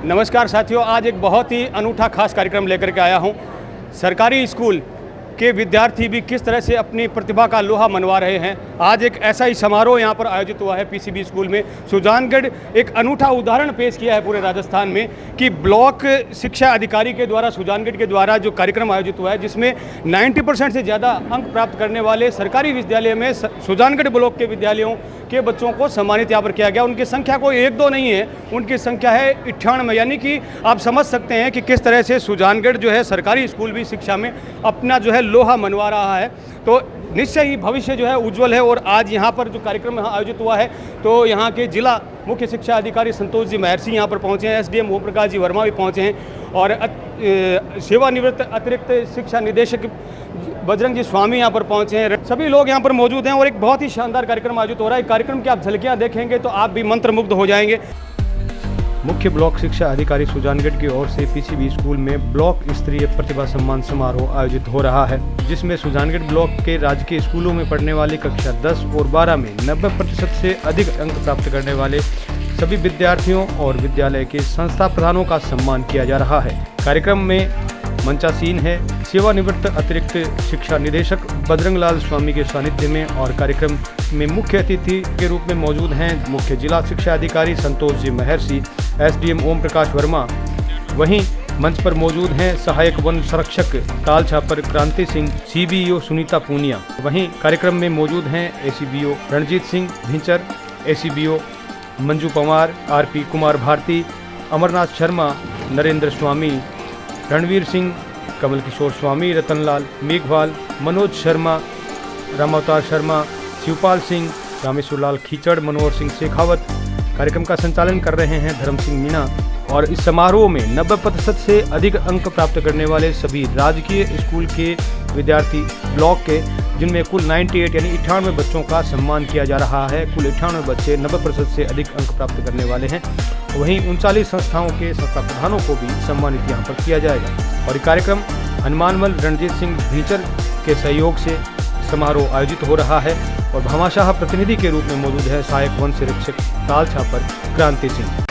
नमस्कार साथियों, आज एक बहुत ही अनूठा खास कार्यक्रम लेकर के आया हूं। सरकारी स्कूल के विद्यार्थी भी किस तरह से अपनी प्रतिभा का लोहा मनवा रहे हैं। आज एक ऐसा ही समारोह यहां पर आयोजित हुआ है पीसीबी स्कूल में। सुजानगढ़ एक अनूठा उदाहरण पेश किया है पूरे राजस्थान में कि ब्लॉक शिक्षा अधिकारी के द्वारा सुजानगढ़ के द्वारा जो कार्यक्रम आयोजित हुआ है, जिसमें 90% से ज़्यादा अंक प्राप्त करने वाले सरकारी विद्यालय में सुजानगढ़ ब्लॉक के विद्यालयों के बच्चों को सम्मानित यहाँ पर किया गया। उनकी संख्या कोई 1-2 नहीं है, उनकी संख्या है 98। यानी कि आप समझ सकते हैं कि किस तरह से सुजानगढ़ जो है सरकारी स्कूल भी शिक्षा में अपना जो है लोहा मनवा रहा है। तो निश्चय ही भविष्य जो है उज्जवल है। और आज यहाँ पर जो कार्यक्रम आयोजित हुआ है, तो यहाँ के जिला मुख्य शिक्षा अधिकारी संतोष जी महर्षि यहाँ पर पहुँचे हैं, एसडीएम ओम प्रकाश जी वर्मा भी पहुँचे हैं और सेवानिवृत्त अतिरिक्त शिक्षा निदेशक बजरंग जी स्वामी यहाँ पर पहुँचे हैं। सभी लोग यहाँ पर मौजूद हैं और एक बहुत ही शानदार कार्यक्रम आयोजित हो रहा है। कार्यक्रम की आप झलकियाँ देखेंगे तो आप भी मंत्रमुग्ध हो जाएंगे। मुख्य ब्लॉक शिक्षा अधिकारी सुजानगढ़ की ओर से पीसीबी स्कूल में ब्लॉक स्तरीय प्रतिभा सम्मान समारोह आयोजित हो रहा है, जिसमें सुजानगढ़ ब्लॉक के राजकीय स्कूलों में पढ़ने वाले कक्षा 10 और 12 में 90% से अधिक अंक प्राप्त करने वाले सभी विद्यार्थियों और विद्यालय के संस्था प्रधानों का सम्मान किया जा रहा है। कार्यक्रम में मंचासीन है सेवानिवृत्त अतिरिक्त शिक्षा निदेशक बजरंग लाल स्वामी के सानिध्य में, और कार्यक्रम में मुख्य अतिथि के रूप में मौजूद हैं मुख्य जिला शिक्षा अधिकारी संतोष जी महर्षि, एसडीएम ओम प्रकाश वर्मा। वहीं मंच पर मौजूद हैं सहायक वन संरक्षक काल छापर क्रांति सिंह, सीबीओ सुनीता पूनिया। वहीं कार्यक्रम में मौजूद हैं एसीबीओ रणजीत सिंह भिंचर, एसीबीओ मंजू पंवार, आरपी कुमार भारती, अमरनाथ शर्मा, नरेंद्र स्वामी, रणवीर सिंह, कमल किशोर स्वामी, रतनलाल मेघवाल, मनोज शर्मा, रामावतार शर्मा, शिवपाल सिंह, रामेश्वर लाल खीचड़, मनोहर सिंह शेखावत। कार्यक्रम का संचालन कर रहे हैं धर्म सिंह मीणा। और इस समारोह में 90% से अधिक अंक प्राप्त करने वाले सभी राजकीय स्कूल के विद्यार्थी ब्लॉक के, जिनमें कुल 98 यानी 98 बच्चों का सम्मान किया जा रहा है। कुल 98 बच्चे 90% से अधिक अंक प्राप्त करने वाले हैं। वहीं 39 संस्थाओं के संस्था प्रधानों को भी सम्मानित यहाँ पर किया जाएगा। और ये कार्यक्रम हनुमानमल रणजीत सिंह भीचर के सहयोग से समारोह आयोजित हो रहा है। और भामाशाह प्रतिनिधि के रूप में मौजूद है सहायक वन संरक्षक ताल छापर क्रांति सिंह।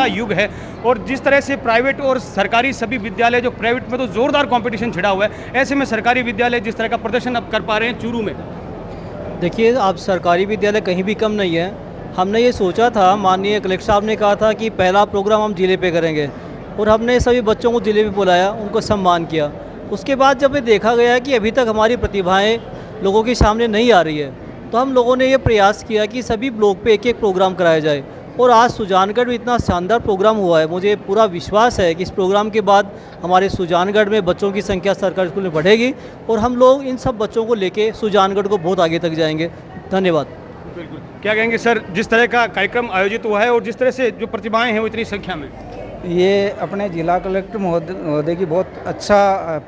का युग है और जिस तरह से प्राइवेट और सरकारी सभी विद्यालय, जो प्राइवेट में तो ज़ोरदार कंपटीशन छिड़ा हुआ है, ऐसे में सरकारी विद्यालय जिस तरह का प्रदर्शन अब कर पा रहे हैं चूरू में। देखिए, अब सरकारी विद्यालय कहीं भी कम नहीं है। हमने ये सोचा था, माननीय कलेक्टर साहब ने कहा था कि पहला प्रोग्राम हम ज़िले पे करेंगे और हमने सभी बच्चों को ज़िले में बुलाया, उनको सम्मान किया। उसके बाद जब ये देखा गया कि अभी तक हमारी प्रतिभाएं लोगों के सामने नहीं आ रही है, तो हम लोगों ने ये प्रयास किया कि सभी ब्लॉक पे एक एक प्रोग्राम कराया जाए और आज सुजानगढ़ में इतना शानदार प्रोग्राम हुआ है। मुझे पूरा विश्वास है कि इस प्रोग्राम के बाद हमारे सुजानगढ़ में बच्चों की संख्या सरकारी स्कूल में बढ़ेगी और हम लोग इन सब बच्चों को लेके सुजानगढ़ को बहुत आगे तक जाएंगे। धन्यवाद। बिल्कुल, क्या कहेंगे सर, जिस तरह का कार्यक्रम आयोजित हुआ है और जिस तरह से जो प्रतिभाएं हैं वो इतनी संख्या में? ये अपने जिला कलेक्टर महोदय की बहुत अच्छा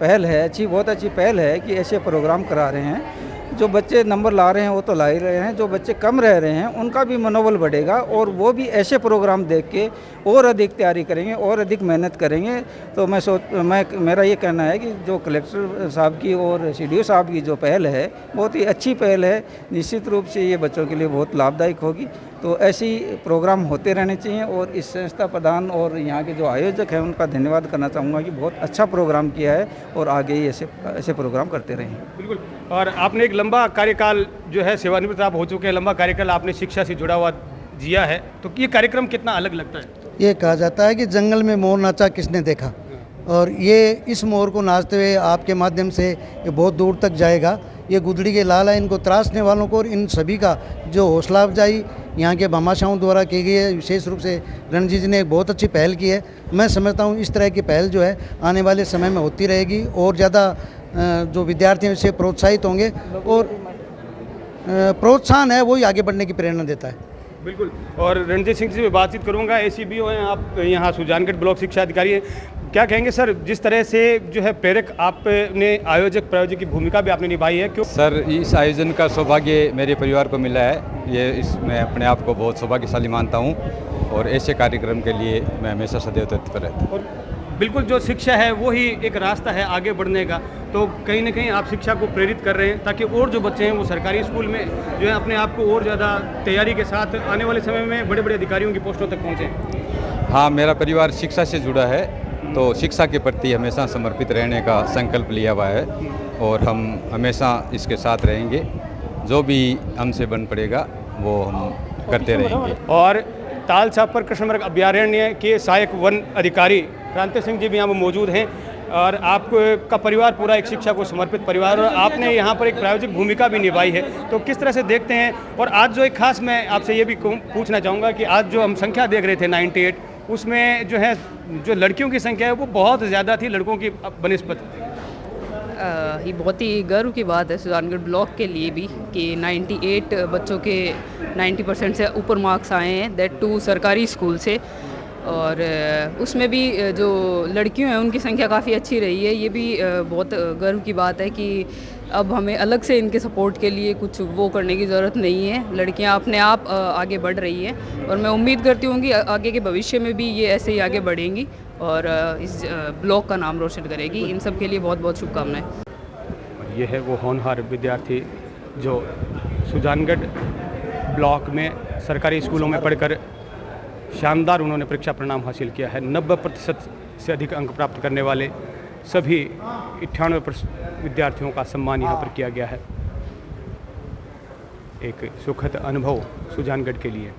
पहल है, बहुत अच्छी पहल है कि ऐसे प्रोग्राम करा रहे हैं। जो बच्चे नंबर ला रहे हैं वो तो ला ही रहे हैं, जो बच्चे कम रह रहे हैं उनका भी मनोबल बढ़ेगा और वो भी ऐसे प्रोग्राम देख के और अधिक तैयारी करेंगे और अधिक मेहनत करेंगे। तो मेरा ये कहना है कि जो कलेक्टर साहब की और CDO साहब की जो पहल है बहुत ही अच्छी पहल है, निश्चित रूप से ये बच्चों के लिए बहुत लाभदायक होगी। तो ऐसी प्रोग्राम होते रहने चाहिए और इस संस्था प्रधान और यहाँ के जो आयोजक हैं उनका धन्यवाद करना चाहूँगा कि बहुत अच्छा प्रोग्राम किया है और आगे ही ऐसे प्रोग्राम करते रहें। बिल्कुल, और आपने एक लंबा कार्यकाल जो है सेवानिवृत्त आप हो चुके हैं, लंबा कार्यकाल आपने शिक्षा से जुड़ा हुआ जिया है, तो ये कार्यक्रम कितना अलग लगता है? ये कहा जाता है कि जंगल में मोर नाचा किसने देखा, और ये इस मोर को नाचते हुए आपके माध्यम से ये बहुत दूर तक जाएगा। ये गुदड़ी के लाल है, इनको त्रासने वालों को और इन सभी का जो हौसला अफजाई यहाँ के भामाशाहों द्वारा की गई है, विशेष रूप से रणजीत जी ने एक बहुत अच्छी पहल की है। मैं समझता हूँ इस तरह की पहल जो है आने वाले समय में होती रहेगी और ज़्यादा जो विद्यार्थी हैं इससे प्रोत्साहित होंगे और प्रोत्साहन है वही आगे बढ़ने की प्रेरणा देता है। बिल्कुल, और रणजीत सिंह जी से बातचीत करूंगा। ACBO हैं आप, यहाँ सुजानगढ़ ब्लॉक शिक्षा अधिकारी हैं। क्या कहेंगे सर, जिस तरह से जो है प्रेरक आपने आयोजक प्रायोजक की भूमिका भी आपने निभाई है, क्यों? सर, इस आयोजन का सौभाग्य मेरे परिवार को मिला है। ये इसमें अपने आप को बहुत सौभाग्यशाली मानता हूँ और ऐसे कार्यक्रम के लिए मैं हमेशा सदैव तत्पर रहता हूँ। बिल्कुल, जो शिक्षा है वो ही एक रास्ता है आगे बढ़ने का, तो कहीं ना कहीं आप शिक्षा को प्रेरित कर रहे हैं ताकि और जो बच्चे हैं वो सरकारी स्कूल में जो है अपने आप को और ज़्यादा तैयारी के साथ आने वाले समय में बड़े बड़े अधिकारियों की पोस्टों तक पहुँचें। हाँ, मेरा परिवार शिक्षा से जुड़ा है तो शिक्षा के प्रति हमेशा समर्पित रहने का संकल्प लिया हुआ है और हम हमेशा इसके साथ रहेंगे। जो भी हमसे बन पड़ेगा वो हम करते रहेंगे। और ताल छापर कृष्णमृग अभयारण्य के सहायक वन अधिकारी क्रांति सिंह जी भी यहाँ मौजूद हैं और आपका परिवार पूरा एक शिक्षा को समर्पित परिवार, और आपने यहाँ पर एक प्रायोजिक भूमिका भी निभाई है, तो किस तरह से देखते हैं? और आज जो एक खास मैं आपसे ये भी पूछना चाहूँगा कि आज जो हम संख्या देख रहे थे 98, उसमें जो है जो लड़कियों की संख्या है वो बहुत ज़्यादा थी लड़कों की बनिस्बत। ये बहुत ही गर्व की बात है सुजानगढ़ ब्लॉक के लिए भी कि 98 बच्चों के 90% से ऊपर मार्क्स आए हैं, दैट टू सरकारी स्कूल से। और उसमें भी जो लड़कियों हैं उनकी संख्या काफ़ी अच्छी रही है। ये भी बहुत गर्व की बात है कि अब हमें अलग से इनके सपोर्ट के लिए कुछ वो करने की ज़रूरत नहीं है। लड़कियां अपने आप आगे बढ़ रही हैं और मैं उम्मीद करती हूँ कि आगे के भविष्य में भी ये ऐसे ही आगे बढ़ेंगी और इस ब्लॉक का नाम रोशन करेगी। इन सब के लिए बहुत बहुत शुभकामनाएं। ये है वो होनहार विद्यार्थी जो सुजानगढ़ ब्लॉक में सरकारी स्कूलों में पढ़कर शानदार उन्होंने परीक्षा परिणाम हासिल किया है। 90% से अधिक अंक प्राप्त करने वाले सभी 98% विद्यार्थियों का सम्मान यहाँ पर किया गया है। एक सुखद अनुभव सुजानगढ़ के लिए।